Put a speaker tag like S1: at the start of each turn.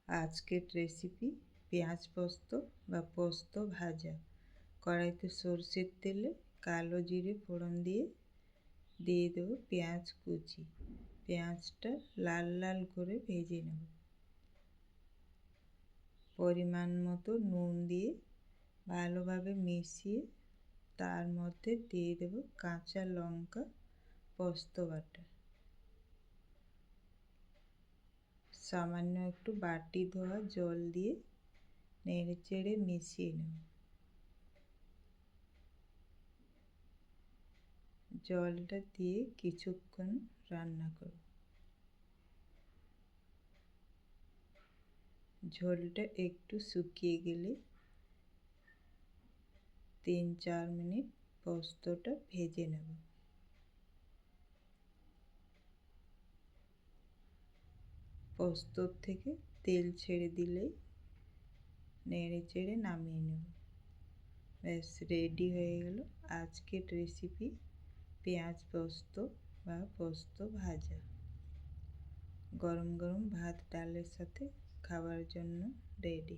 S1: আজকের রেসিপি পেঁয়াজ পোস্ত বা পোস্ত ভাজা। কড়াইতে সরষের তেলে কালো জিরে ফোড়ন দিয়ে দেবো পেঁয়াজ কুচি। পেঁয়াজটা লাল লাল করে ভেজে নেব। পরিমাণ মতো নুন দিয়ে ভালোভাবে মিশিয়ে তার মধ্যে দিয়ে দেবো কাঁচা লঙ্কা, পোস্ত বাটা, সামান্য একটু বাটি ধোয়া জল দিয়ে নেড়ে চেড়ে মিশিয়ে নেব। জলটা দিয়ে কিছুক্ষণ রান্না করব। ঝোলটা একটু শুকিয়ে গেলে 3-4 মিনিট পোস্তটা ভেজে নেব। পোস্তর থেকে তেল ছেড়ে দিলেই নেড়ে চেড়ে নামিয়ে নেব। ব্যাস রেডি হয়ে গেল আজকের রেসিপি পেঁয়াজ পোস্ত বা পোস্ত ভাজা। গরম গরম ভাত ডালের সাথে খাওয়ার জন্য রেডি।